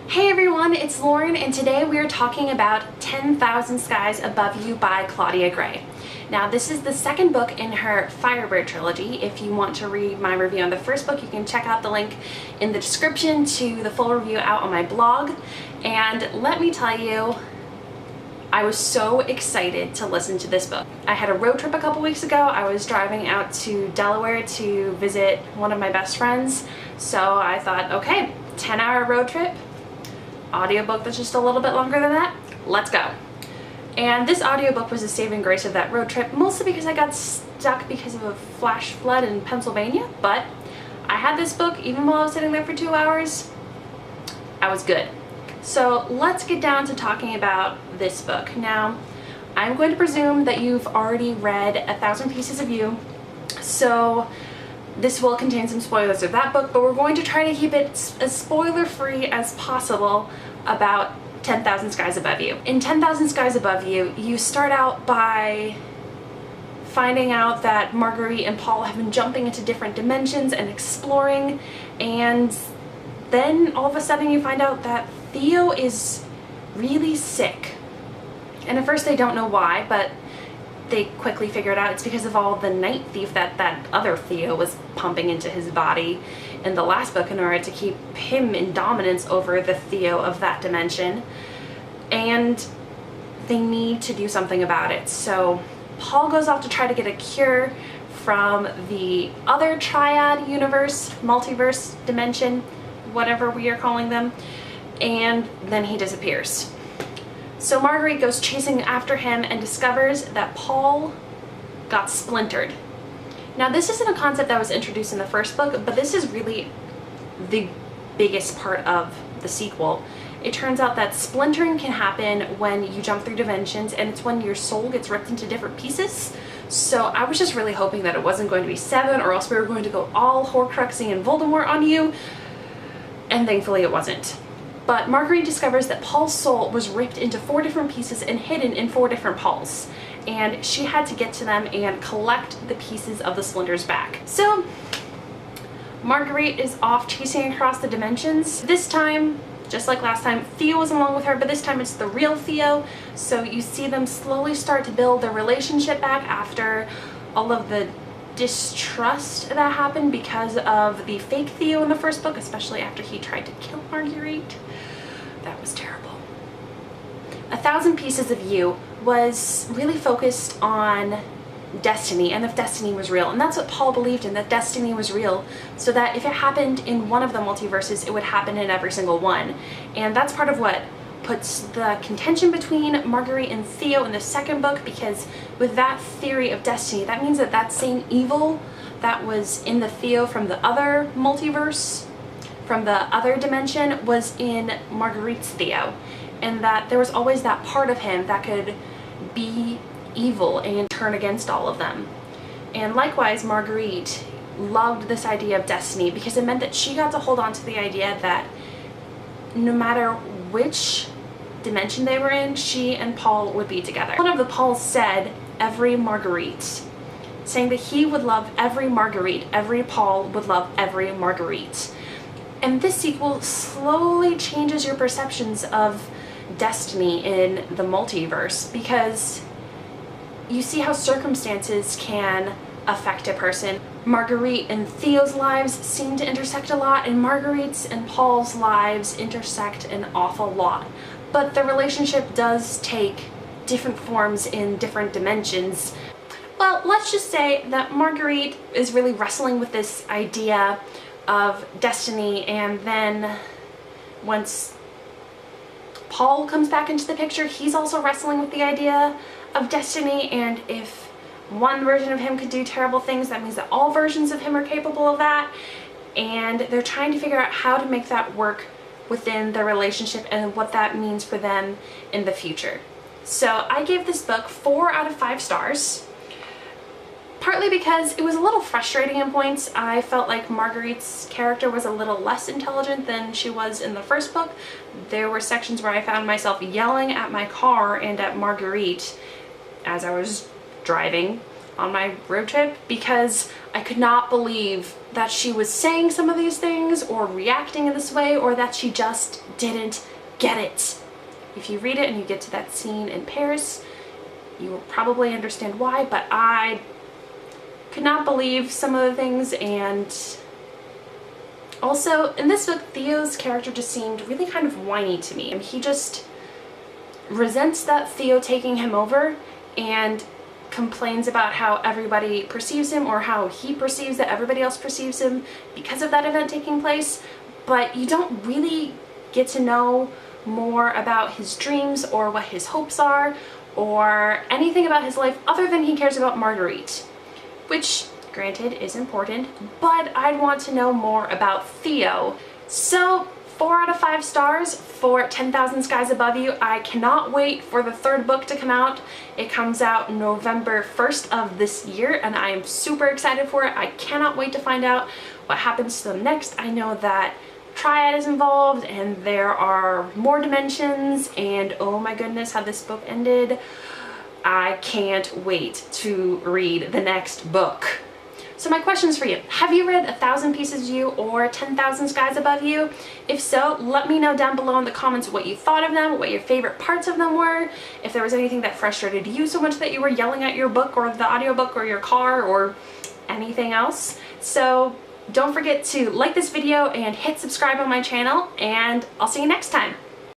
Hey everyone, it's Lauren, and today we are talking about 10,000 Skies Above You by Claudia Gray. Now, this is the second book in her Firebird trilogy. If you want to read my review on the first book, you can check out the link in the description to the full review out on my blog. And let me tell you, I was so excited to listen to this book. I had a road trip a couple weeks ago. I was driving out to Delaware to visit one of my best friends. So I thought, okay, 10-hour road trip, audiobook that's just a little bit longer than that, let's go. And this audiobook was a saving grace of that road trip, mostly because I got stuck because of a flash flood in Pennsylvania, but I had this book even while I was sitting there for 2 hours. I was good. So let's get down to talking about this book. Now, I'm going to presume that you've already read 1,000 Pieces of You, so this will contain some spoilers of that book, but we're going to try to keep it as spoiler-free as possible about 10,000 Skies Above You. In 10,000 Skies Above You, you start out by finding out that Marguerite and Paul have been jumping into different dimensions and exploring, and then all of a sudden you find out that Theo is really sick. And at first they don't know why, but they quickly figure it out. It's because of all the night thief that other Theo was pumping into his body in the last book in order to keep him in dominance over the Theo of that dimension. And they need to do something about it. So Paul goes off to try to get a cure from the other triad universe, multiverse dimension, whatever we are calling them, and then he disappears. So Marguerite goes chasing after him and discovers that Paul got splintered. Now, this isn't a concept that was introduced in the first book, but this is really the biggest part of the sequel. It turns out that splintering can happen when you jump through dimensions, and it's when your soul gets ripped into different pieces. So I was just really hoping that it wasn't going to be 7, or else we were going to go all Horcruxy and Voldemort on you, and thankfully it wasn't. But Marguerite discovers that Paul's soul was ripped into 4 different pieces and hidden in 4 different Pauls. And she had to get to them and collect the pieces of the splinters back. So Marguerite is off chasing across the dimensions. This time, just like last time, Theo was along with her, but this time it's the real Theo. So you see them slowly start to build their relationship back after all of the distrust that happened because of the fake Theo in the first book, especially after he tried to kill Marguerite. That was terrible. 1,000 Pieces of You was really focused on destiny and if destiny was real, and that's what Paul believed in, that destiny was real, so that if it happened in one of the multiverses, it would happen in every single one. And that's part of what puts the contention between Marguerite and Theo in the second book, because with that theory of destiny, that means that that same evil that was in the Theo from the other multiverse, from the other dimension, was in Marguerite's Theo, and that there was always that part of him that could be evil and turn against all of them. And likewise, Marguerite loved this idea of destiny because it meant that she got to hold on to the idea that no matter which dimension they were in, she and Paul would be together. One of the Pauls said, "Every Marguerite," saying that he would love every Marguerite, every Paul would love every Marguerite. And this sequel slowly changes your perceptions of destiny in the multiverse, because you see how circumstances can affect a person. Marguerite and Theo's lives seem to intersect a lot, and Marguerite's and Paul's lives intersect an awful lot. But the relationship does take different forms in different dimensions. Well, let's just say that Marguerite is really wrestling with this idea of destiny, and then once Paul comes back into the picture, he's also wrestling with the idea of destiny, and if one version of him could do terrible things, that means that all versions of him are capable of that, and they're trying to figure out how to make that work within the relationship and what that means for them in the future. So I gave this book 4 out of 5 stars, partly because it was a little frustrating in points. I felt like Marguerite's character was a little less intelligent than she was in the first book. There were sections where I found myself yelling at my car and at Marguerite as I was driving, on my road trip because I could not believe that she was saying some of these things or reacting in this way, or that she just didn't get it. If you read it and you get to that scene in Paris, you will probably understand why, but I could not believe some of the things. And also in this book, Theo's character just seemed really kind of whiny to me, and he just resents that Theo taking him over and complains about how everybody perceives him, or how he perceives that everybody else perceives him because of that event taking place. But you don't really get to know more about his dreams or what his hopes are or anything about his life other than he cares about Marguerite, which granted is important, but I'd want to know more about Theo. So 4 out of 5 stars for 10,000 Skies Above You. I cannot wait for the third book to come out. It comes out November 1st of this year, and I am super excited for it. I cannot wait to find out what happens to them next. I know that Triad is involved and there are more dimensions, and oh my goodness, how this book ended. I can't wait to read the next book. So my questions for you: have you read 1,000 Pieces of You or 10,000 Skies Above You? If so, let me know down below in the comments what you thought of them, what your favorite parts of them were, if there was anything that frustrated you so much that you were yelling at your book or the audiobook or your car or anything else. So don't forget to like this video and hit subscribe on my channel, and I'll see you next time.